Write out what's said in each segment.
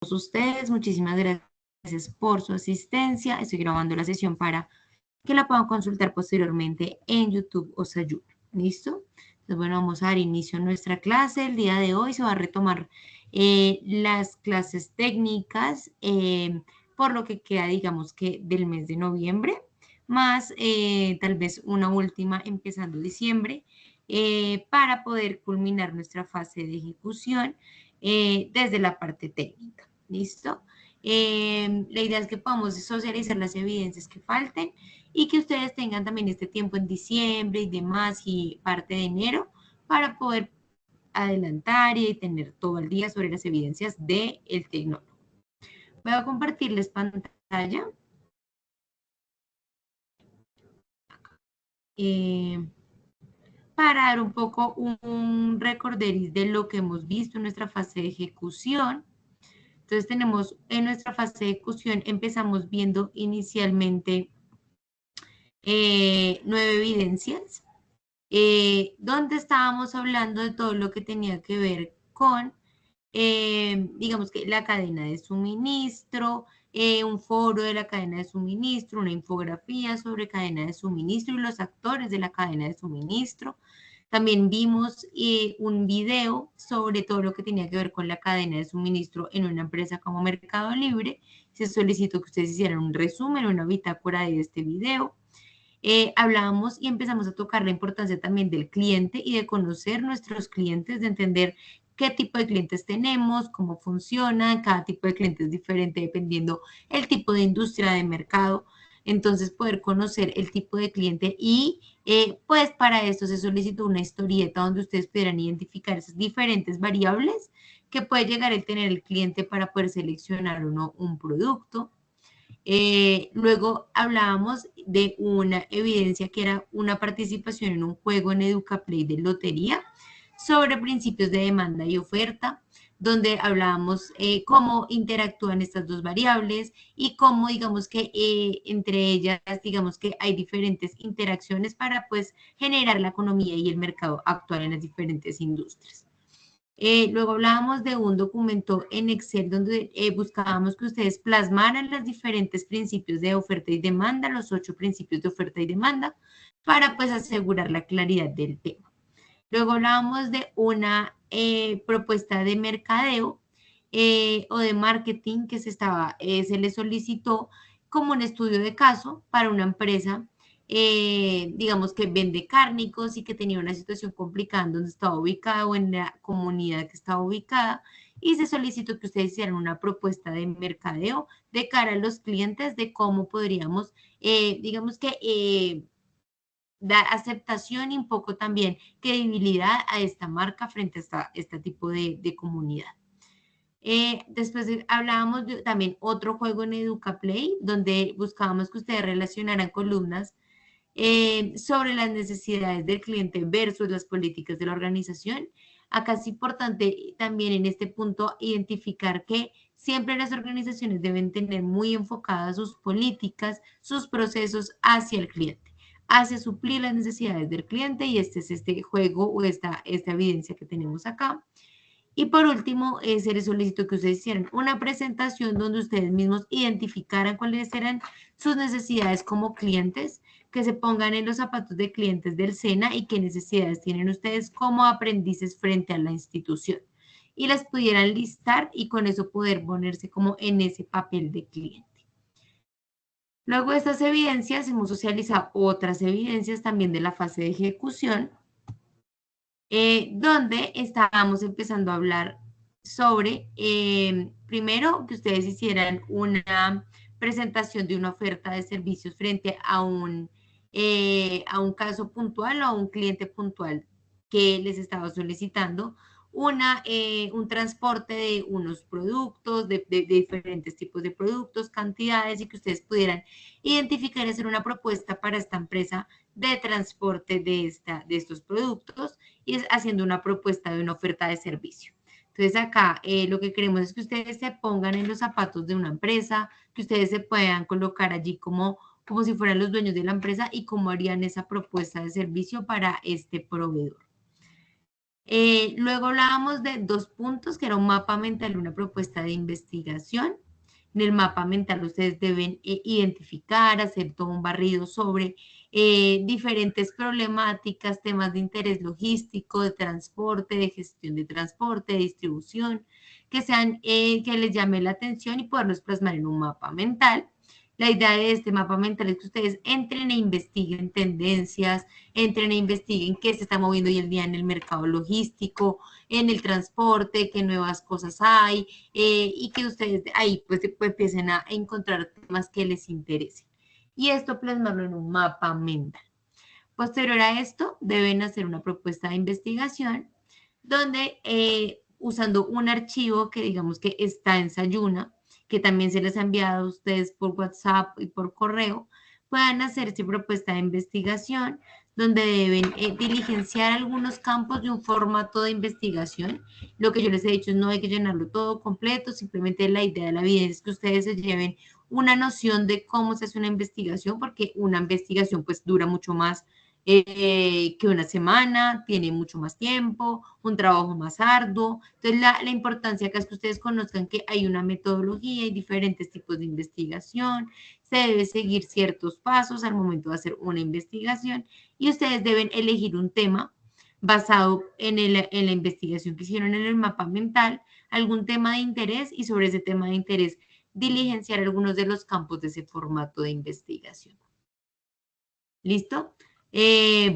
todos ustedes. Muchísimas gracias por su asistencia. Estoy grabando la sesión para que la puedan consultar posteriormente en YouTube o Sayur. ¿Listo? Entonces, bueno, vamos a dar inicio a nuestra clase. El día de hoy se va a retomar las clases técnicas, por lo que queda, digamos que del mes de noviembre, más tal vez una última empezando diciembre, para poder culminar nuestra fase de ejecución desde la parte técnica. ¿Listo? La idea es que podamos socializar las evidencias que falten y que ustedes tengan también este tiempo en diciembre y demás y parte de enero para poder adelantar y tener todo el día sobre las evidencias del tecnólogo. Voy a compartirles pantalla. Para dar un poco un recorderis de lo que hemos visto en nuestra fase de ejecución. Entonces tenemos en nuestra fase de ejecución, empezamos viendo inicialmente 9 evidencias, donde estábamos hablando de todo lo que tenía que ver con, digamos que la cadena de suministro, un foro de la cadena de suministro, una infografía sobre cadena de suministro y los actores de la cadena de suministro. También vimos un video sobre todo lo que tenía que ver con la cadena de suministro en una empresa como Mercado Libre. Se solicitó que ustedes hicieran un resumen, una bitácora de este video. Hablábamos y empezamos a tocar la importancia también del cliente y de conocer nuestros clientes, de entender qué tipo de clientes tenemos, cómo funcionan, cada tipo de cliente es diferente dependiendo el tipo de industria de mercado. Entonces, poder conocer el tipo de cliente y pues para esto se solicitó una historieta donde ustedes pudieran identificar esas diferentes variables que puede llegar a tener el cliente para poder seleccionar o no un producto. Luego hablábamos de una evidencia que era una participación en un juego en EducaPlay de lotería sobre principios de demanda y oferta, donde hablábamos cómo interactúan estas dos variables y cómo, digamos que entre ellas, digamos que hay diferentes interacciones para pues generar la economía y el mercado actual en las diferentes industrias. Luego hablábamos de un documento en Excel donde buscábamos que ustedes plasmaran los diferentes principios de oferta y demanda, los 8 principios de oferta y demanda, para pues asegurar la claridad del tema. Luego hablábamos de una propuesta de mercadeo o de marketing que se le solicitó como un estudio de caso para una empresa, digamos que vende cárnicos y que tenía una situación complicada en donde estaba ubicada o en la comunidad que estaba ubicada, y se solicitó que ustedes hicieran una propuesta de mercadeo de cara a los clientes de cómo podríamos, digamos que dar aceptación y un poco también credibilidad a esta marca frente a este tipo de comunidad. Después hablábamos de también otro juego en EducaPlay, donde buscábamos que ustedes relacionaran columnas sobre las necesidades del cliente versus las políticas de la organización. Acá es importante también en este punto identificar que siempre las organizaciones deben tener muy enfocadas sus políticas, sus procesos hacia el cliente, hacia suplir las necesidades del cliente, y este es este juego o esta evidencia que tenemos acá. Y por último, se les solicitó que ustedes hicieran una presentación donde ustedes mismos identificaran cuáles eran sus necesidades como clientes, que se pongan en los zapatos de clientes del SENA y qué necesidades tienen ustedes como aprendices frente a la institución. Y las pudieran listar y con eso poder ponerse como en ese papel de cliente. Luego de estas evidencias, hemos socializado otras evidencias también de la fase de ejecución, donde estábamos empezando a hablar sobre, primero, que ustedes hicieran una presentación de una oferta de servicios frente a un caso puntual o a un cliente puntual que les estaba solicitando un transporte de unos productos, de diferentes tipos de productos, cantidades, y que ustedes pudieran identificar y hacer una propuesta para esta empresa de transporte de estos productos, y es haciendo una propuesta de una oferta de servicio. Entonces acá lo que queremos es que ustedes se pongan en los zapatos de una empresa, que ustedes se puedan colocar allí como si fueran los dueños de la empresa y cómo harían esa propuesta de servicio para este proveedor. Luego hablábamos de 2 puntos, que era un mapa mental y una propuesta de investigación. En el mapa mental ustedes deben identificar, hacer todo un barrido sobre diferentes problemáticas, temas de interés logístico, de transporte, de gestión de transporte, de distribución, que sean, que les llame la atención y poderlos plasmar en un mapa mental. La idea de este mapa mental es que ustedes entren e investiguen tendencias, entren e investiguen qué se está moviendo hoy en día en el mercado logístico, en el transporte, qué nuevas cosas hay, y que ustedes ahí pues empiecen a encontrar temas que les interesen. Y esto plasmarlo en un mapa mental. Posterior a esto, deben hacer una propuesta de investigación donde usando un archivo que digamos que está en Sayuna, que también se les ha enviado a ustedes por WhatsApp y por correo, puedan hacer su propuesta de investigación donde deben diligenciar algunos campos de un formato de investigación. Lo que yo les he dicho es no hay que llenarlo todo completo, simplemente la idea de la evidencia es que ustedes se lleven una noción de cómo se hace una investigación, porque una investigación pues dura mucho más que una semana, tiene mucho más tiempo, un trabajo más arduo. Entonces, la importancia acá es que ustedes conozcan que hay una metodología y diferentes tipos de investigación, se debe seguir ciertos pasos al momento de hacer una investigación y ustedes deben elegir un tema basado en la investigación que hicieron en el mapa mental, algún tema de interés y sobre ese tema de interés diligenciar algunos de los campos de ese formato de investigación. ¿Listo?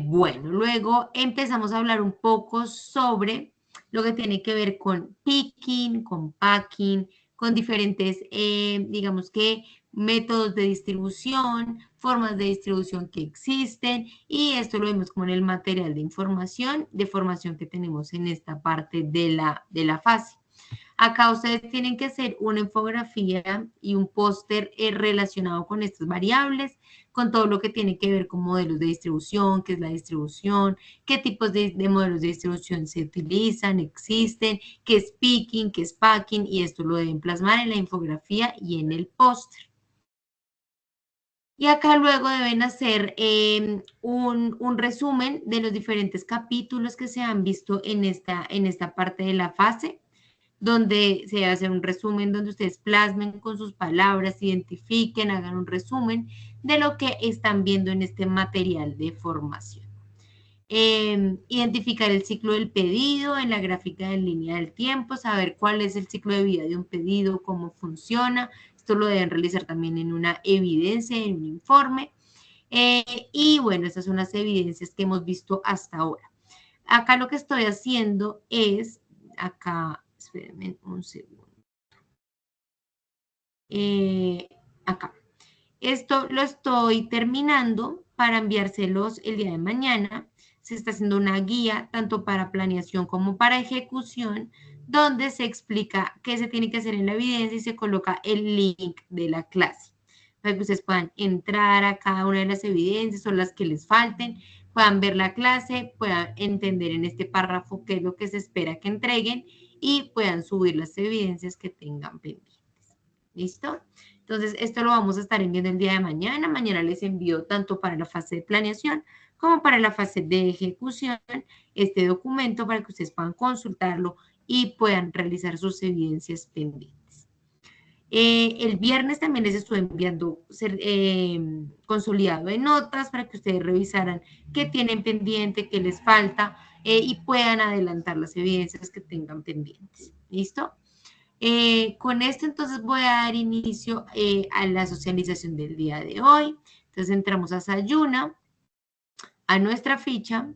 Bueno, luego empezamos a hablar un poco sobre lo que tiene que ver con picking, con packing, con diferentes, digamos que, métodos de distribución, formas de distribución que existen, y esto lo vemos como en el material de información, de formación que tenemos en esta parte de la fase. Acá ustedes tienen que hacer una infografía y un póster relacionado con estas variables, con todo lo que tiene que ver con modelos de distribución, qué es la distribución, qué tipos de modelos de distribución se utilizan, existen, qué es picking, qué es packing, y esto lo deben plasmar en la infografía y en el póster. Y acá luego deben hacer un resumen de los diferentes capítulos que se han visto en esta parte de la fase, donde se hace un resumen, donde ustedes plasmen con sus palabras, identifiquen, hagan un resumen de lo que están viendo en este material de formación. Identificar el ciclo del pedido en la gráfica en línea del tiempo, saber cuál es el ciclo de vida de un pedido, cómo funciona. Esto lo deben realizar también en una evidencia, en un informe. Y bueno, estas son las evidencias que hemos visto hasta ahora. Acá lo que estoy haciendo es, acá, espérenme un segundo. Acá. Esto lo estoy terminando para enviárselos el día de mañana. Se está haciendo una guía tanto para planeación como para ejecución, donde se explica qué se tiene que hacer en la evidencia y se coloca el link de la clase para que ustedes puedan entrar a cada una de las evidencias o las que les falten, puedan ver la clase, puedan entender en este párrafo qué es lo que se espera que entreguen y puedan subir las evidencias que tengan pendientes. ¿Listo? Entonces, esto lo vamos a estar enviando el día de mañana. Mañana les envío tanto para la fase de planeación como para la fase de ejecución este documento para que ustedes puedan consultarlo y puedan realizar sus evidencias pendientes. El viernes también les estuve enviando consolidado de notas para que ustedes revisaran qué tienen pendiente, qué les falta y puedan adelantar las evidencias que tengan pendientes. ¿Listo? Con esto entonces voy a dar inicio a la socialización del día de hoy. Entonces entramos a Sayuna, a nuestra ficha,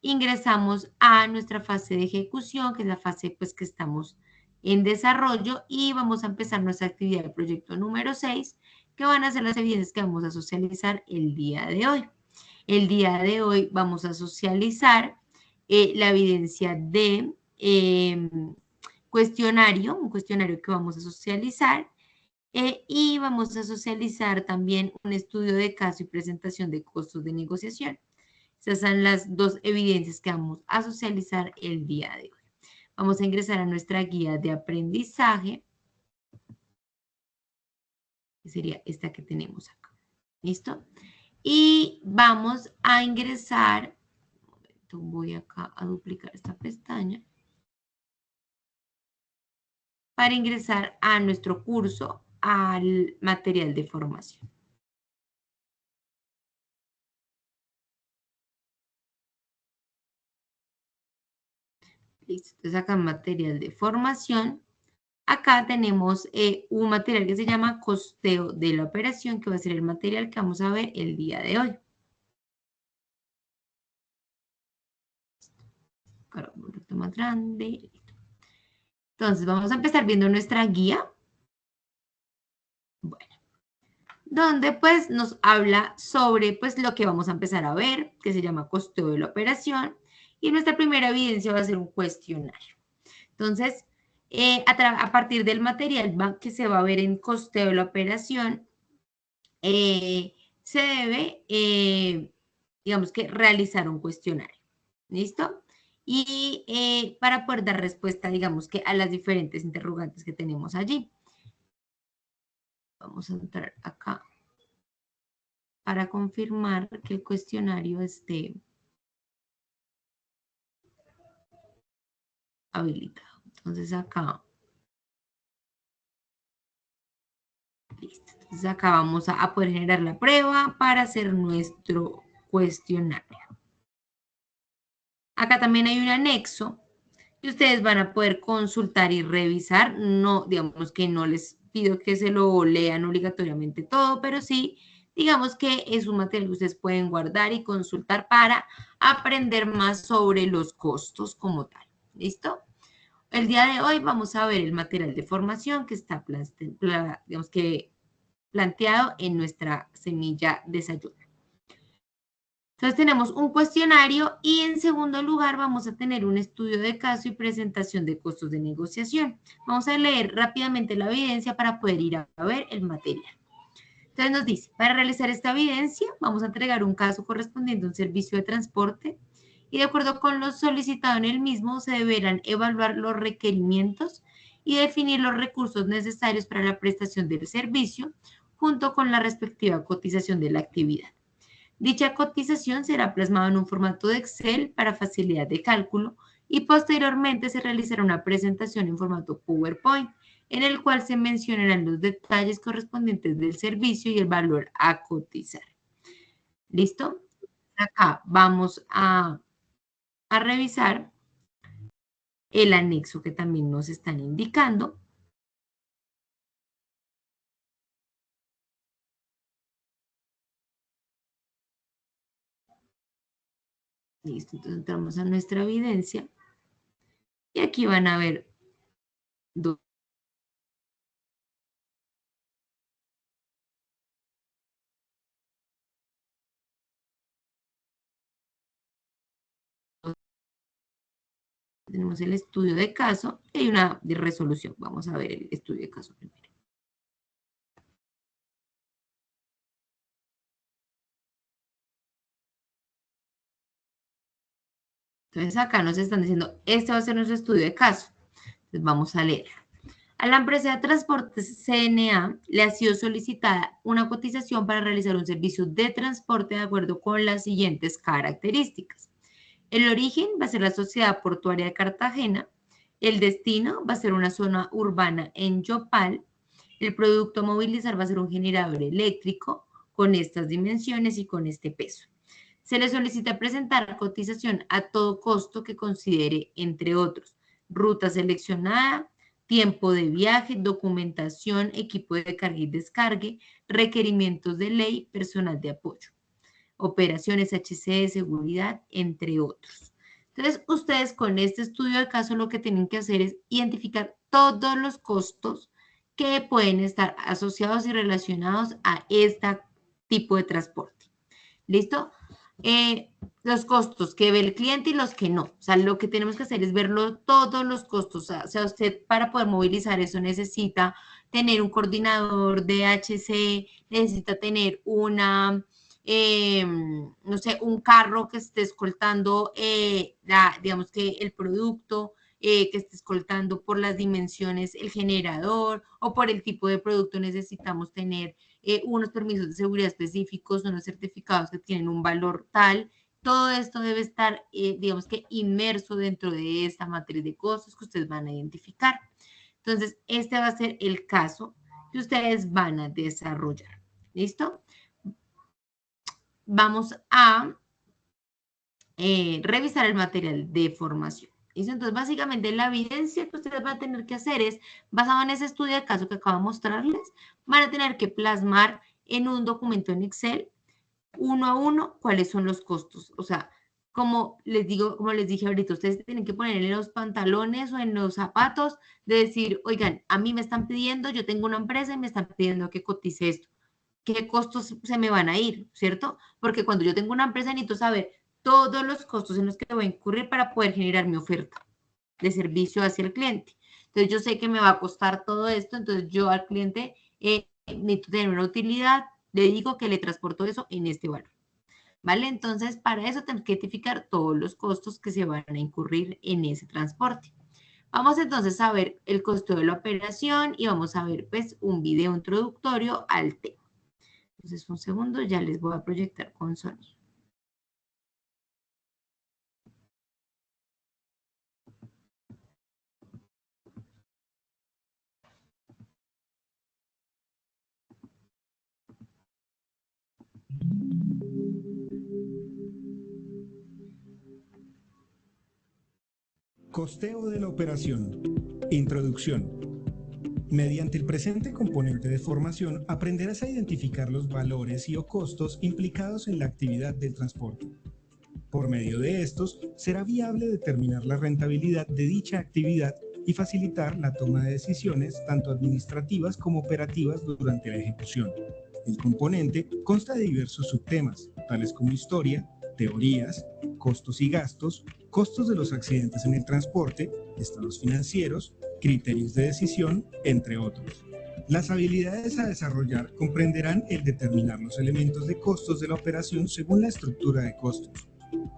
ingresamos a nuestra fase de ejecución, que es la fase pues que estamos en desarrollo, y vamos a empezar nuestra actividad de proyecto número 6, que van a ser las evidencias que vamos a socializar el día de hoy. El día de hoy vamos a socializar la evidencia de cuestionario, un cuestionario que vamos a socializar, y vamos a socializar también un estudio de caso y presentación de costos de negociación. Esas son las dos evidencias que vamos a socializar el día de hoy. Vamos a ingresar a nuestra guía de aprendizaje, que sería esta que tenemos acá. ¿Listo? Y vamos a ingresar, Listo, voy acá a duplicar esta pestaña para ingresar a nuestro curso, al material de formación. Listo, entonces acá en material de formación, acá tenemos un material que se llama costeo de la operación, que va a ser el material que vamos a ver el día de hoy. Ahora un poquito más grande. Listo. Entonces, vamos a empezar viendo nuestra guía. Bueno, donde pues nos habla sobre pues lo que vamos a empezar a ver, que se llama costeo de la operación. Y nuestra primera evidencia va a ser un cuestionario. Entonces, a partir del material que se va a ver en costeo de la operación, se debe, digamos que, realizar un cuestionario. ¿Listo? Y para poder dar respuesta, digamos que, a las diferentes interrogantes que tenemos allí. Vamos a entrar acá para confirmar que el cuestionario esté habilitado. Entonces acá, listo. Entonces acá vamos a poder generar la prueba para hacer nuestro cuestionario. Acá también hay un anexo y ustedes van a poder consultar y revisar. No, digamos que no les pido que se lo lean obligatoriamente todo, pero sí, digamos que es un material que ustedes pueden guardar y consultar para aprender más sobre los costos como tal. ¿Listo? El día de hoy vamos a ver el material de formación que está digamos que planteado en nuestra semilla desayuno. Entonces tenemos un cuestionario y en segundo lugar vamos a tener un estudio de caso y presentación de costos de negociación. Vamos a leer rápidamente la evidencia para poder ir a ver el material. Entonces nos dice, para realizar esta evidencia vamos a entregar un caso correspondiente a un servicio de transporte y de acuerdo con lo solicitado en el mismo se deberán evaluar los requerimientos y definir los recursos necesarios para la prestación del servicio junto con la respectiva cotización de la actividad. Dicha cotización será plasmada en un formato de Excel para facilidad de cálculo y posteriormente se realizará una presentación en formato PowerPoint en el cual se mencionarán los detalles correspondientes del servicio y el valor a cotizar. ¿Listo? Acá vamos a revisar el anexo que también nos están indicando. Listo, entonces entramos a nuestra evidencia y aquí van a ver dos. Tenemos el estudio de caso y hay una de resolución. Vamos a ver el estudio de caso primero. Entonces acá nos están diciendo, este va a ser nuestro estudio de caso. Entonces vamos a leer. A la empresa de transportes CNA le ha sido solicitada una cotización para realizar un servicio de transporte de acuerdo con las siguientes características. El origen va a ser la Sociedad Portuaria de Cartagena. El destino va a ser una zona urbana en Yopal. El producto a movilizar va a ser un generador eléctrico con estas dimensiones y con este peso. Se le solicita presentar cotización a todo costo que considere, entre otros, ruta seleccionada, tiempo de viaje, documentación, equipo de carga y descargue, requerimientos de ley, personal de apoyo, operaciones HC de seguridad, entre otros. Entonces, ustedes con este estudio de caso lo que tienen que hacer es identificar todos los costos que pueden estar asociados y relacionados a este tipo de transporte. ¿Listo? Los costos que ve el cliente y los que no. O sea, lo que tenemos que hacer es verlo todos los costos. O sea, usted para poder movilizar eso necesita tener un coordinador de HC, necesita tener una, no sé, un carro que esté escoltando, digamos que el producto, que esté escoltando por las dimensiones el generador o por el tipo de producto necesitamos tener unos permisos de seguridad específicos, unos certificados que tienen un valor tal todo esto debe estar, digamos que inmerso dentro de esta matriz de costos que ustedes van a identificar. Entonces, este va a ser el caso que ustedes van a desarrollar. ¿Listo? Vamos a revisar el material de formación. ¿Listo? Entonces, básicamente, la evidencia que ustedes van a tener que hacer es, basado en ese estudio de caso que acabo de mostrarles, van a tener que plasmar en un documento en Excel, uno a uno, cuáles son los costos. O sea, como les digo, como les dije ahorita, ustedes tienen que poner en los pantalones o en los zapatos de decir, oigan, a mí me están pidiendo, yo tengo una empresa y me están pidiendo que cotice esto. ¿Qué costos se me van a ir, cierto? Porque cuando yo tengo una empresa necesito saber todos los costos en los que voy a incurrir para poder generar mi oferta de servicio hacia el cliente. Entonces, yo sé que me va a costar todo esto, entonces yo al cliente necesito tener una utilidad, le digo que le transporto eso en este valor. ¿Vale? Entonces, para eso tenemos que identificar todos los costos que se van a incurrir en ese transporte. Vamos entonces a ver el costo de la operación y vamos a ver pues un video introductorio al tema. Entonces, un segundo, ya les voy a proyectar con sonido. Costeo de la operación. Introducción. Mediante el presente componente de formación aprenderás a identificar los valores y o costos implicados en la actividad del transporte. Por medio de estos, será viable determinar la rentabilidad de dicha actividad y facilitar la toma de decisiones tanto administrativas como operativas durante la ejecución. El componente consta de diversos subtemas, tales como historia, teorías, costos y gastos, costos de los accidentes en el transporte, estados financieros, criterios de decisión, entre otros. Las habilidades a desarrollar comprenderán el determinar los elementos de costos de la operación según la estructura de costos,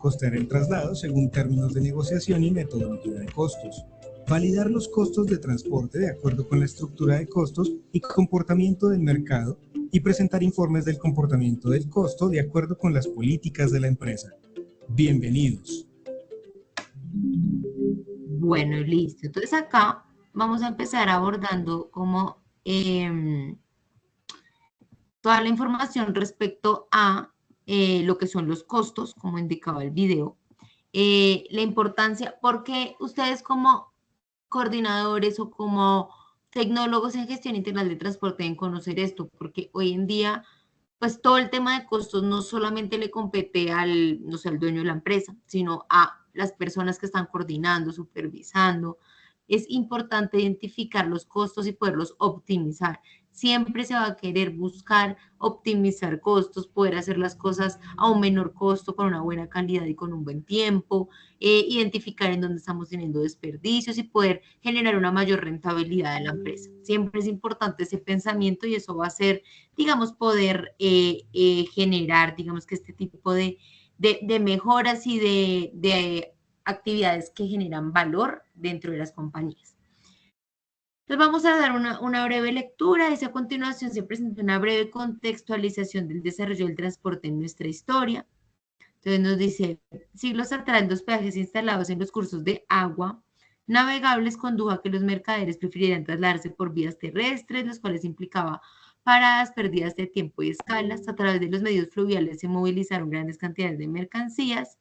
costear el traslado según términos de negociación y metodología de costos, validar los costos de transporte de acuerdo con la estructura de costos y comportamiento del mercado y presentar informes del comportamiento del costo de acuerdo con las políticas de la empresa. Bienvenidos. Bueno, listo. Entonces acá vamos a empezar abordando como toda la información respecto a lo que son los costos, como indicaba el video. La importancia, porque ustedes como coordinadores o como tecnólogos en gestión integral de transporte deben conocer esto, porque hoy en día, pues todo el tema de costos no solamente le compete al, no sé, al dueño de la empresa, sino a las personas que están coordinando, supervisando. Es importante identificar los costos y poderlos optimizar. Siempre se va a querer buscar optimizar costos, poder hacer las cosas a un menor costo, con una buena calidad y con un buen tiempo, identificar en dónde estamos teniendo desperdicios y poder generar una mayor rentabilidad de la empresa. Siempre es importante ese pensamiento y eso va a ser, digamos, poder generar, digamos, que este tipo de mejoras y de actividades que generan valor dentro de las compañías. Entonces vamos a dar una breve lectura y a continuación se presenta una breve contextualización del desarrollo del transporte en nuestra historia. Entonces nos dice, siglos atrás los peajes instalados en los cursos de agua navegables condujo a que los mercaderes prefirieran trasladarse por vías terrestres, los cuales implicaba paradas, pérdidas de tiempo y escalas. A través de los medios fluviales se movilizaron grandes cantidades de mercancías,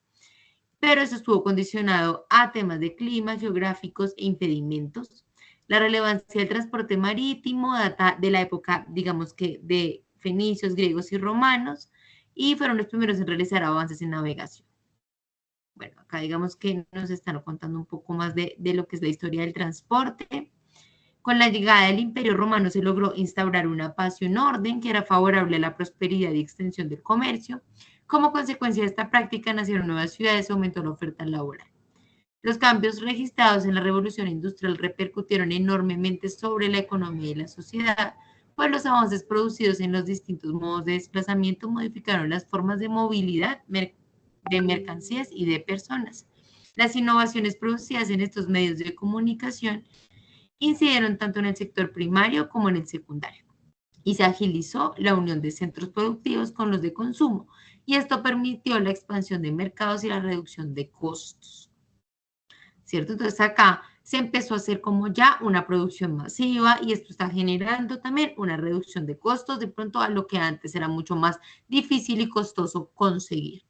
pero eso estuvo condicionado a temas de clima, geográficos e impedimentos. La relevancia del transporte marítimo data de la época, digamos que de fenicios, griegos y romanos, y fueron los primeros en realizar avances en navegación. Bueno, acá digamos que nos están contando un poco más de lo que es la historia del transporte. Con la llegada del Imperio Romano se logró instaurar una paz y un orden que era favorable a la prosperidad y extensión del comercio. Como consecuencia de esta práctica nacieron nuevas ciudades y aumentó la oferta laboral. Los cambios registrados en la revolución industrial repercutieron enormemente sobre la economía y la sociedad, pues los avances producidos en los distintos modos de desplazamiento modificaron las formas de movilidad de mercancías y de personas. Las innovaciones producidas en estos medios de comunicación incidieron tanto en el sector primario como en el secundario y se agilizó la unión de centros productivos con los de consumo, y esto permitió la expansión de mercados y la reducción de costos, ¿cierto? Entonces acá se empezó a hacer como ya una producción masiva y esto está generando también una reducción de costos de pronto a lo que antes era mucho más difícil y costoso conseguir.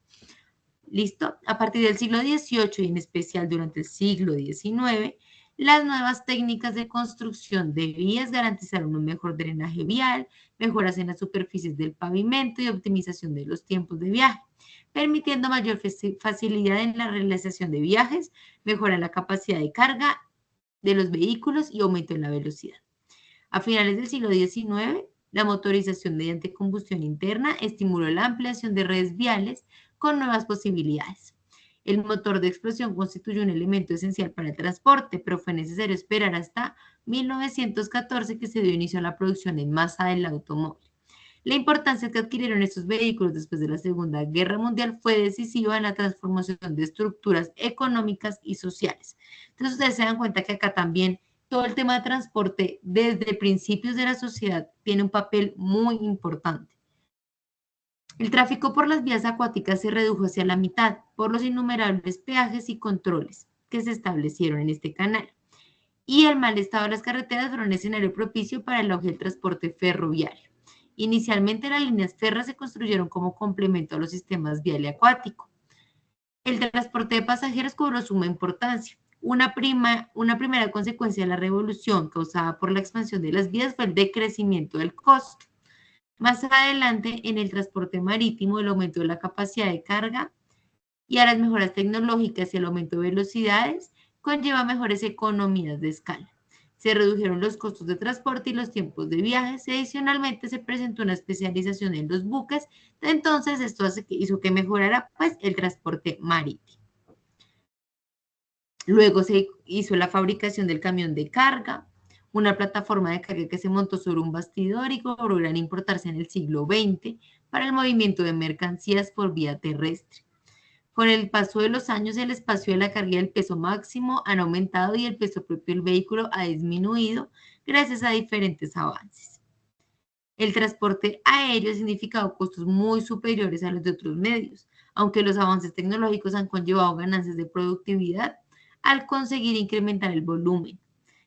¿Listo? A partir del siglo XVIII y en especial durante el siglo XIX, las nuevas técnicas de construcción de vías garantizaron un mejor drenaje vial, mejoras en las superficies del pavimento y optimización de los tiempos de viaje, permitiendo mayor facilidad en la realización de viajes, mejora en la capacidad de carga de los vehículos y aumento en la velocidad. A finales del siglo XIX, la motorización mediante combustión interna estimuló la ampliación de redes viales con nuevas posibilidades. El motor de explosión constituyó un elemento esencial para el transporte, pero fue necesario esperar hasta 1914 que se dio inicio a la producción en masa del automóvil. La importancia que adquirieron estos vehículos después de la Segunda Guerra Mundial fue decisiva en la transformación de estructuras económicas y sociales. Entonces ustedes se dan cuenta que acá también todo el tema de transporte desde principios de la sociedad tiene un papel muy importante. El tráfico por las vías acuáticas se redujo hacia la mitad por los innumerables peajes y controles que se establecieron en este canal. Y el mal estado de las carreteras fueron un escenario propicio para el auge del transporte ferroviario. Inicialmente las líneas férreas se construyeron como complemento a los sistemas vial y acuático. El transporte de pasajeros cobró suma importancia. Una primera consecuencia de la revolución causada por la expansión de las vías fue el decrecimiento del costo. Más adelante, en el transporte marítimo, el aumento de la capacidad de carga y a las mejoras tecnológicas y el aumento de velocidades conlleva mejores economías de escala. Se redujeron los costos de transporte y los tiempos de viajes y adicionalmente se presentó una especialización en los buques, entonces esto hizo que mejorara pues el transporte marítimo. Luego se hizo la fabricación del camión de carga, una plataforma de carga que se montó sobre un bastidor y cobró gran importancia en el siglo XX para el movimiento de mercancías por vía terrestre. Con el paso de los años, el espacio de la carga y el peso máximo han aumentado y el peso propio del vehículo ha disminuido gracias a diferentes avances. El transporte aéreo ha significado costos muy superiores a los de otros medios, aunque los avances tecnológicos han conllevado ganancias de productividad al conseguir incrementar el volumen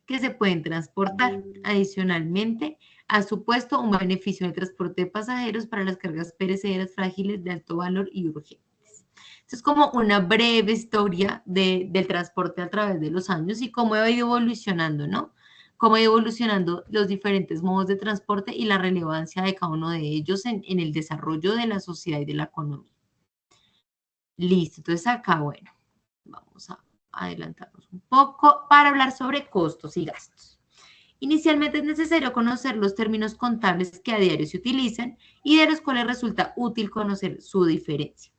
que se pueden transportar. Adicionalmente, ha supuesto un beneficio en el transporte de pasajeros para las cargas perecederas frágiles de alto valor y urgentes. Esto es como una breve historia del transporte a través de los años y cómo ha ido evolucionando, ¿no? Cómo ha ido evolucionando los diferentes modos de transporte y la relevancia de cada uno de ellos en el desarrollo de la sociedad y de la economía. Listo, entonces acá, bueno, vamos a adelantarnos un poco para hablar sobre costos y gastos. Inicialmente es necesario conocer los términos contables que a diario se utilizan y de los cuales resulta útil conocer su diferencia.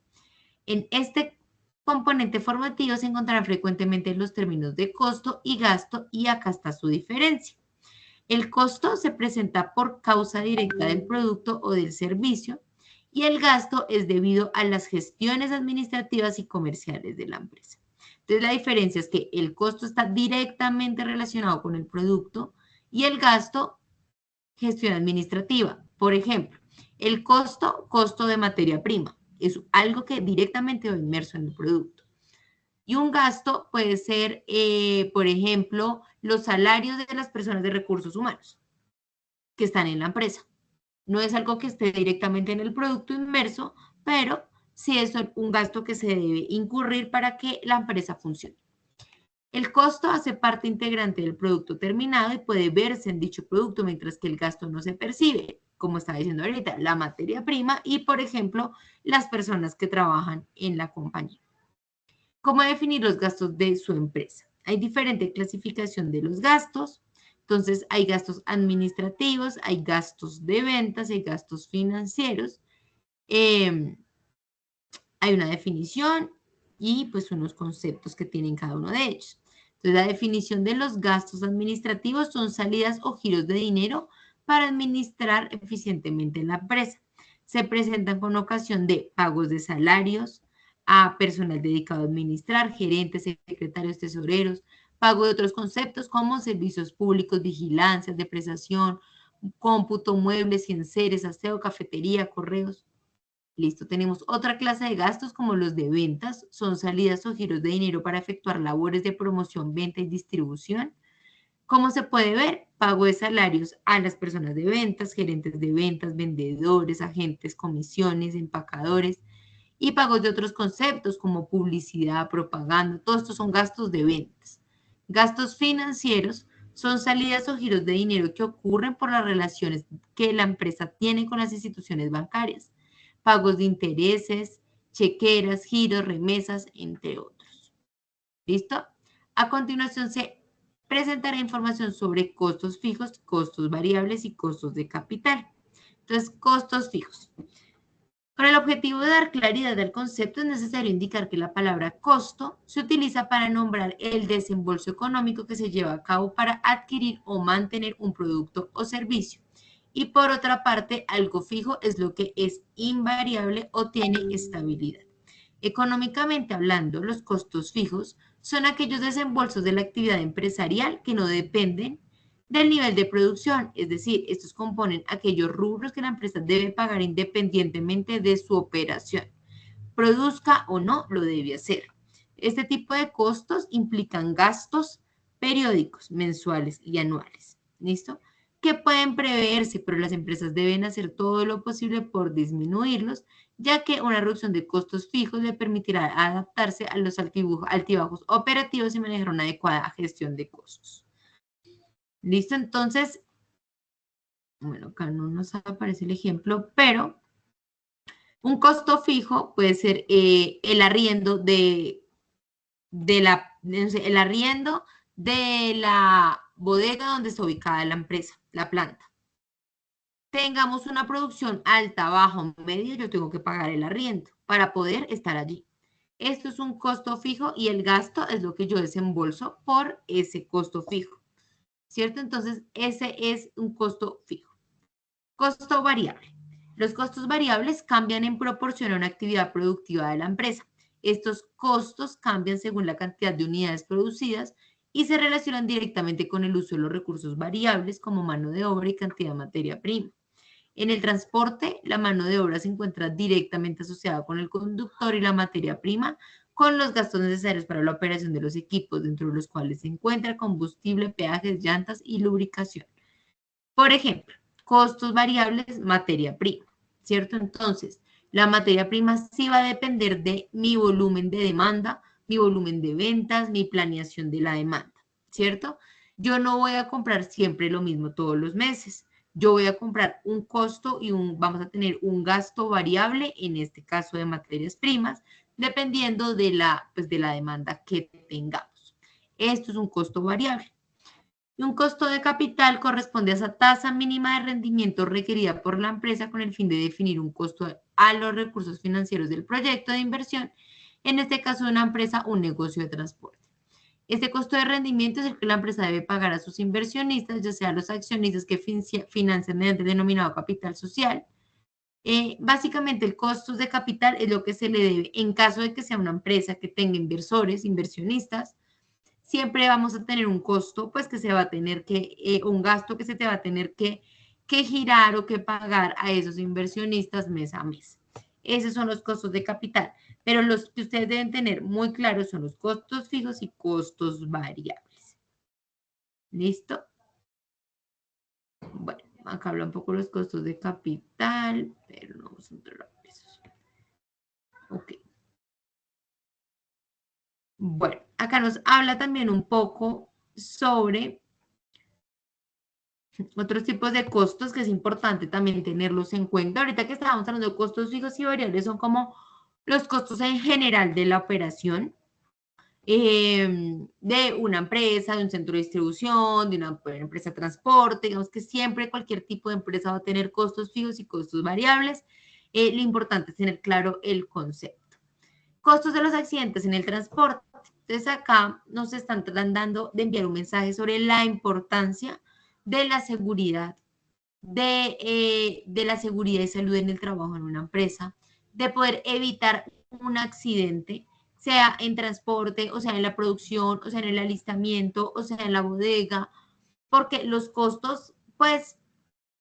En este componente formativo se encontrarán frecuentemente los términos de costo y gasto y acá está su diferencia. El costo se presenta por causa directa del producto o del servicio y el gasto es debido a las gestiones administrativas y comerciales de la empresa. Entonces la diferencia es que el costo está directamente relacionado con el producto y el gasto, gestión administrativa. Por ejemplo, el costo de materia prima. Es algo que directamente va inmerso en el producto. Y un gasto puede ser, por ejemplo, los salarios de las personas de recursos humanos que están en la empresa. No es algo que esté directamente en el producto inmerso, pero sí es un gasto que se debe incurrir para que la empresa funcione. El costo hace parte integrante del producto terminado y puede verse en dicho producto, mientras que el gasto no se percibe, como estaba diciendo ahorita, la materia prima y, por ejemplo, las personas que trabajan en la compañía. ¿Cómo definir los gastos de su empresa? Hay diferente clasificación de los gastos. Entonces, hay gastos administrativos, hay gastos de ventas, hay gastos financieros. Hay una definición y pues unos conceptos que tienen cada uno de ellos. Entonces, la definición de los gastos administrativos son salidas o giros de dinero para administrar eficientemente la empresa. Se presentan con ocasión de pagos de salarios a personal dedicado a administrar, gerentes, secretarios, tesoreros, pago de otros conceptos como servicios públicos, vigilancias, depreciación, cómputo, muebles y enseres, aseo, cafetería, correos. Listo, tenemos otra clase de gastos como los de ventas, son salidas o giros de dinero para efectuar labores de promoción, venta y distribución. Como se puede ver, pago de salarios a las personas de ventas, gerentes de ventas, vendedores, agentes, comisiones, empacadores y pagos de otros conceptos como publicidad, propaganda, todos estos son gastos de ventas. Gastos financieros son salidas o giros de dinero que ocurren por las relaciones que la empresa tiene con las instituciones bancarias, pagos de intereses, chequeras, giros, remesas, entre otros. ¿Listo? A continuación se presentará información sobre costos fijos, costos variables y costos de capital. Entonces, costos fijos. Con el objetivo de dar claridad al concepto, es necesario indicar que la palabra costo se utiliza para nombrar el desembolso económico que se lleva a cabo para adquirir o mantener un producto o servicio. Y por otra parte, algo fijo es lo que es invariable o tiene estabilidad. Económicamente hablando, los costos fijos son aquellos desembolsos de la actividad empresarial que no dependen del nivel de producción, es decir, estos componen aquellos rubros que la empresa debe pagar independientemente de su operación. Produzca o no, lo debe hacer. Este tipo de costos implican gastos periódicos, mensuales y anuales. ¿Listo? Que pueden preverse, pero las empresas deben hacer todo lo posible por disminuirlos, ya que una reducción de costos fijos le permitirá adaptarse a los altibajos operativos y manejar una adecuada gestión de costos. ¿Listo? Entonces, bueno, acá no nos aparece el ejemplo, pero un costo fijo puede ser el arriendo el arriendo de la bodega donde está ubicada la empresa, la planta. Tengamos una producción alta, baja o media, yo tengo que pagar el arriendo para poder estar allí. Esto es un costo fijo y el gasto es lo que yo desembolso por ese costo fijo, ¿cierto? Entonces, ese es un costo fijo. Costo variable. Los costos variables cambian en proporción a una actividad productiva de la empresa. Estos costos cambian según la cantidad de unidades producidas y se relacionan directamente con el uso de los recursos variables como mano de obra y cantidad de materia prima. En el transporte, la mano de obra se encuentra directamente asociada con el conductor y la materia prima, con los gastos necesarios para la operación de los equipos, dentro de los cuales se encuentra combustible, peajes, llantas y lubricación. Por ejemplo, costos variables, materia prima, ¿cierto? Entonces, la materia prima sí va a depender de mi volumen de demanda, mi volumen de ventas, mi planeación de la demanda, ¿cierto? Yo no voy a comprar siempre lo mismo todos los meses. Yo voy a comprar un costo y vamos a tener un gasto variable, en este caso de materias primas, dependiendo de la demanda que tengamos. Esto es un costo variable. Y un costo de capital corresponde a esa tasa mínima de rendimiento requerida por la empresa con el fin de definir un costo a los recursos financieros del proyecto de inversión, en este caso de una empresa, un negocio de transporte. Este costo de rendimiento es el que la empresa debe pagar a sus inversionistas, ya sea los accionistas que financian mediante el denominado capital social. Básicamente, el costo de capital es lo que se le debe en caso de que sea una empresa que tenga inversores, inversionistas. Siempre vamos a tener un costo, pues que se va a tener un gasto que se te va a tener que girar o que pagar a esos inversionistas mes a mes. Esos son los costos de capital, pero los que ustedes deben tener muy claros son los costos fijos y costos variables. ¿Listo? Bueno, acá habla un poco los costos de capital, pero no vamos a entrar a pesos. Ok. Bueno, acá nos habla también un poco sobre otros tipos de costos que es importante también tenerlos en cuenta. Ahorita que estábamos hablando de costos fijos y variables, son como los costos en general de la operación de una empresa, de un centro de distribución, de una empresa de transporte. Digamos que siempre cualquier tipo de empresa va a tener costos fijos y costos variables. Lo importante es tener claro el concepto. Costos de los accidentes en el transporte. Entonces acá nos están tratando de enviar un mensaje sobre la importancia de la seguridad, de la seguridad y salud en el trabajo en una empresa, de poder evitar un accidente, sea en transporte, o sea en la producción, o sea en el alistamiento, o sea en la bodega, porque los costos, pues,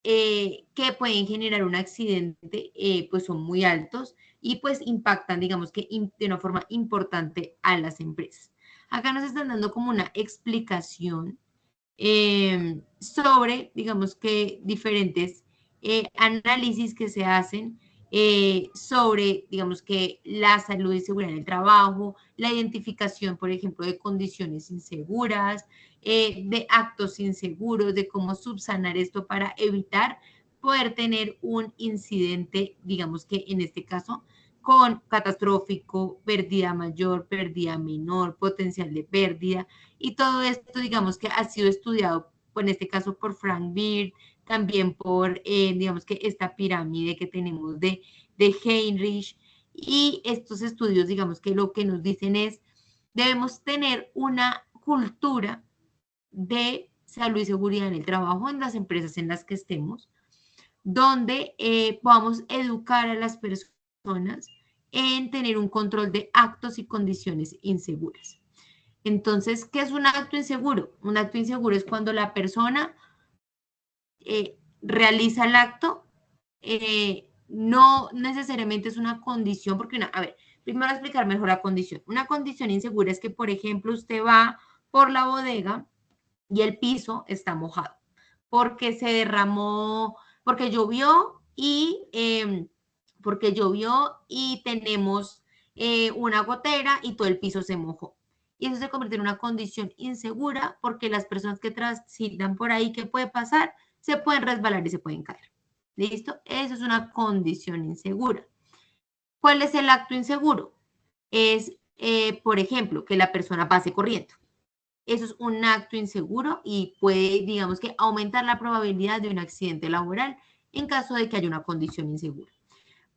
que pueden generar un accidente, pues son muy altos y pues impactan, digamos que de una forma importante a las empresas. Acá nos están dando como una explicación sobre, digamos que diferentes análisis que se hacen sobre, digamos que la salud y seguridad en el trabajo, la identificación, por ejemplo, de condiciones inseguras, de actos inseguros, de cómo subsanar esto para evitar poder tener un incidente, digamos que en este caso, con catastrófico, pérdida mayor, pérdida menor, potencial de pérdida, y todo esto, digamos que ha sido estudiado, en este caso por Frank Beard, también por, digamos que esta pirámide que tenemos de Heinrich, y estos estudios, digamos que lo que nos dicen es, debemos tener una cultura de salud y seguridad en el trabajo en las empresas en las que estemos, donde podamos educar a las personas en tener un control de actos y condiciones inseguras. Entonces, ¿qué es un acto inseguro? Un acto inseguro es cuando la persona realiza el acto, no necesariamente es una condición, porque a ver, primero voy a explicar mejor la condición. Una condición insegura es que, por ejemplo, usted va por la bodega y el piso está mojado, porque se derramó, porque llovió y tenemos una gotera y todo el piso se mojó. Y eso se convierte en una condición insegura porque las personas que transitan por ahí, ¿qué puede pasar? Se pueden resbalar y se pueden caer. ¿Listo? Eso es una condición insegura. ¿Cuál es el acto inseguro? Es, por ejemplo, que la persona pase corriendo. Eso es un acto inseguro y puede, digamos que, aumentar la probabilidad de un accidente laboral en caso de que haya una condición insegura.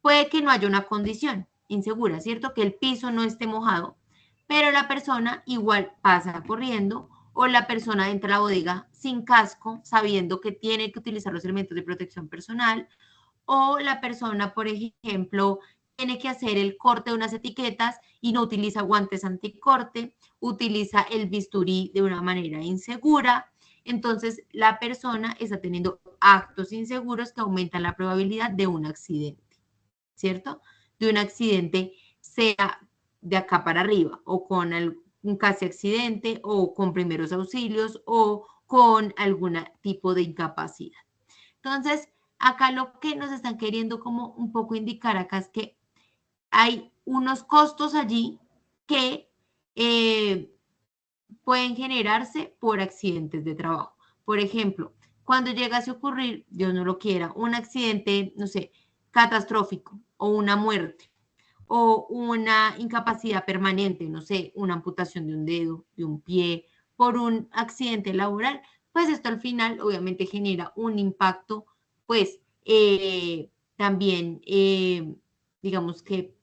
Puede que no haya una condición insegura, ¿cierto? Que el piso no esté mojado, pero la persona igual pasa corriendo o la persona entra a la bodega sin casco, sabiendo que tiene que utilizar los elementos de protección personal, o la persona, por ejemplo, tiene que hacer el corte de unas etiquetas y no utiliza guantes anticorte, utiliza el bisturí de una manera insegura. Entonces, la persona está teniendo actos inseguros que aumentan la probabilidad de un accidente, ¿cierto? De un accidente, sea de acá para arriba, o con un casi accidente, o con primeros auxilios, o con algún tipo de incapacidad. Entonces, acá lo que nos están queriendo como un poco indicar acá es que hay unos costos allí que pueden generarse por accidentes de trabajo. Por ejemplo, cuando llegase a ocurrir, Dios no lo quiera, un accidente, no sé, catastrófico o una muerte o una incapacidad permanente, no sé, una amputación de un dedo, de un pie, por un accidente laboral, pues esto al final obviamente genera un impacto, pues también, digamos que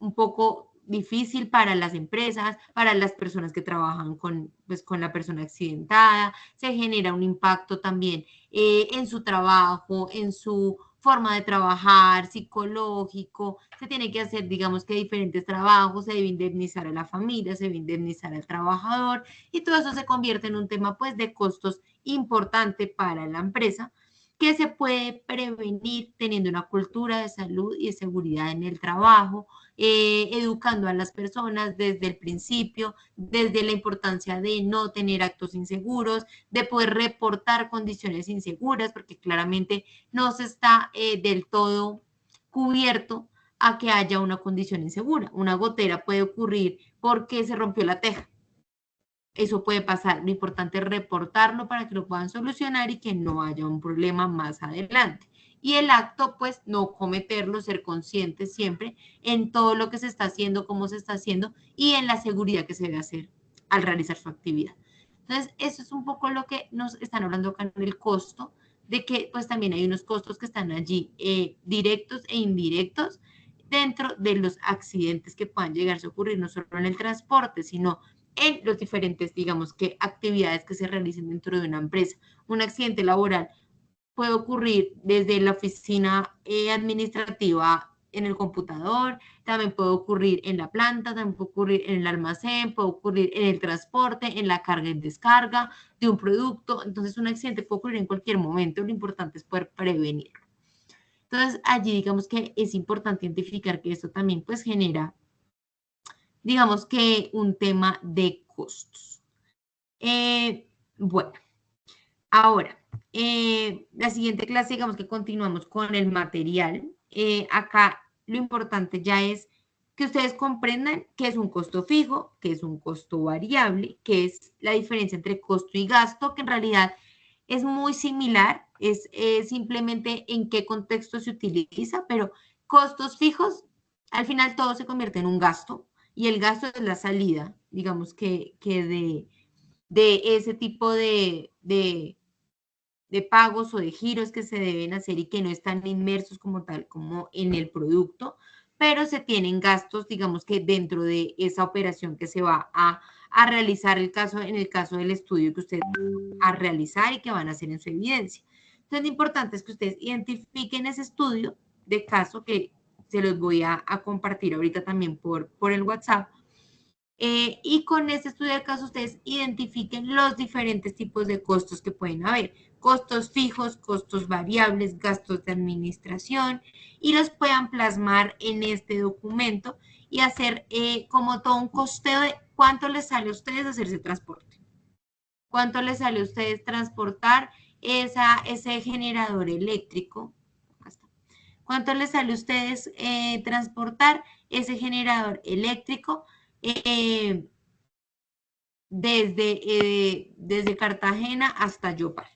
un poco difícil para las empresas, para las personas que trabajan con, pues, con la persona accidentada, se genera un impacto también en su trabajo, en su forma de trabajar, psicológico, se tiene que hacer, digamos que diferentes trabajos, se debe indemnizar a la familia, se debe indemnizar al trabajador y todo eso se convierte en un tema pues de costos importante para la empresa que se puede prevenir teniendo una cultura de salud y de seguridad en el trabajo, educando a las personas desde el principio, desde la importancia de no tener actos inseguros, de poder reportar condiciones inseguras, porque claramente no se está del todo cubierto a que haya una condición insegura. Una gotera puede ocurrir porque se rompió la teja. Eso puede pasar. Lo importante es reportarlo para que lo puedan solucionar y que no haya un problema más adelante. Y el acto, pues, no cometerlo, ser conscientes siempre en todo lo que se está haciendo, cómo se está haciendo y en la seguridad que se debe hacer al realizar su actividad. Entonces, eso es un poco lo que nos están hablando acá en el costo, de que pues también hay unos costos que están allí directos e indirectos dentro de los accidentes que puedan llegar a ocurrir, no solo en el transporte, sino en los diferentes, digamos que, actividades que se realicen dentro de una empresa. Un accidente laboral puede ocurrir desde la oficina administrativa en el computador, también puede ocurrir en la planta, también puede ocurrir en el almacén, puede ocurrir en el transporte, en la carga y descarga de un producto. Entonces, un accidente puede ocurrir en cualquier momento. Lo importante es poder prevenirlo. Entonces, allí digamos que es importante identificar que esto también pues genera, digamos que un tema de costos. Bueno, ahora, la siguiente clase, digamos que continuamos con el material. Acá lo importante ya es que ustedes comprendan qué es un costo fijo, qué es un costo variable, qué es la diferencia entre costo y gasto, que en realidad es muy similar, es simplemente en qué contexto se utiliza, pero costos fijos, al final todo se convierte en un gasto y el gasto es la salida, digamos que de ese tipo de pagos o de giros que se deben hacer y que no están inmersos como tal, como en el producto, pero se tienen gastos, digamos que dentro de esa operación que se va a realizar en el caso del estudio que ustedes van a realizar y que van a hacer en su evidencia. Entonces, lo importante es que ustedes identifiquen ese estudio de caso que se los voy a compartir ahorita también por el WhatsApp. Y con este estudio de caso ustedes identifiquen los diferentes tipos de costos que pueden haber. Costos fijos, costos variables, gastos de administración y los puedan plasmar en este documento y hacer como todo un costeo de cuánto les sale a ustedes hacer ese transporte. Cuánto les sale a ustedes transportar ese generador eléctrico. ¿Cuánto les sale a ustedes transportar ese generador eléctrico? Eh, desde Cartagena hasta Yopal.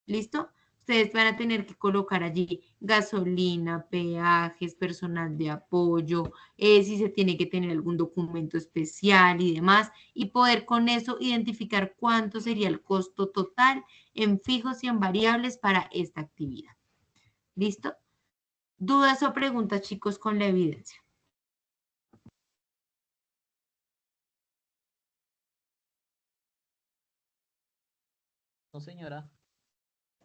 ¿Listo? Ustedes van a tener que colocar allí gasolina, peajes, personal de apoyo, si se tiene que tener algún documento especial y demás, y poder con eso identificar cuánto sería el costo total en fijos y en variables para esta actividad. ¿Listo? ¿Dudas o preguntas, chicos, con la evidencia? No, señora.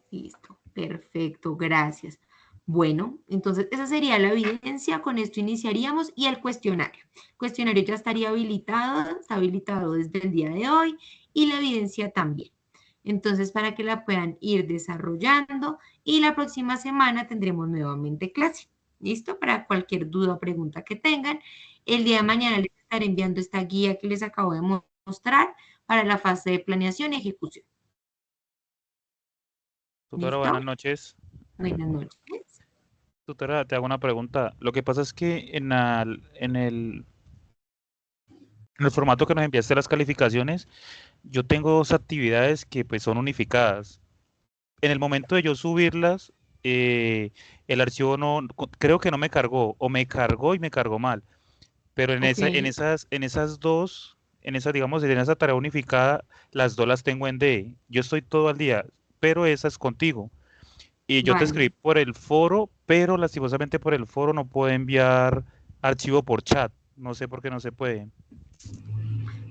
Listo, perfecto, gracias. Bueno, entonces esa sería la evidencia, con esto iniciaríamos y el cuestionario. El cuestionario ya estaría habilitado, está habilitado desde el día de hoy y la evidencia también. Entonces, para que la puedan ir desarrollando y la próxima semana tendremos nuevamente clase. ¿Listo? Para cualquier duda o pregunta que tengan, el día de mañana les estaré enviando esta guía que les acabo de mostrar para la fase de planeación y ejecución. Tutora, ¿Listo? buenas noches. Buenas noches. Tutora, te hago una pregunta. Lo que pasa es que en el formato que nos enviaste las calificaciones, yo tengo dos actividades que pues son unificadas. En el momento de yo subirlas, el archivo creo que no me cargó, o me cargó y me cargó mal. Pero Ok, en esas dos, digamos, en esa tarea unificada, las dos las tengo en D. Yo estoy todo al día, pero esa es contigo. Y yo te escribí vale, por el foro, pero lastimosamente por el foro no puedo enviar archivo por chat. No sé por qué no se puede.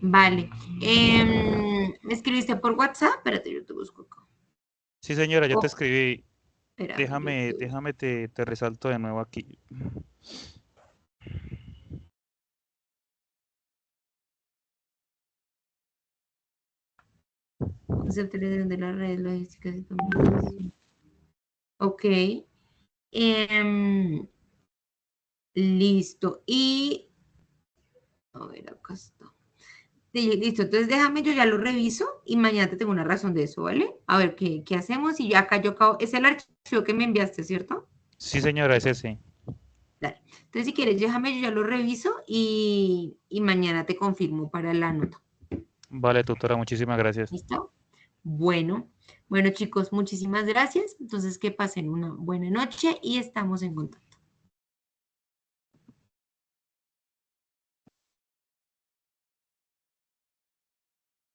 vale. ¿Me escribiste por WhatsApp? Espérate, yo te busco acá. Sí, señora, yo te Oh, escribí. espérame, yo te busco. Te resalto de nuevo aquí. Conceptualización de las redes logísticas y comunicación. Ok. em, listo. Y, a ver, acá está. Sí, listo, entonces déjame, yo ya lo reviso y mañana te tengo una razón de eso, ¿vale? A ver qué hacemos y ya acá yo acabo, es el archivo que me enviaste, ¿cierto? Sí, señora, es ese. Dale. Entonces, si quieres, déjame, yo ya lo reviso y mañana te confirmo para la nota. Vale, tutora, muchísimas gracias. ¿Listo? Bueno, bueno chicos, muchísimas gracias. Entonces, que pasen una buena noche y estamos en contacto.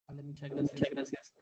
Vale, muchas gracias.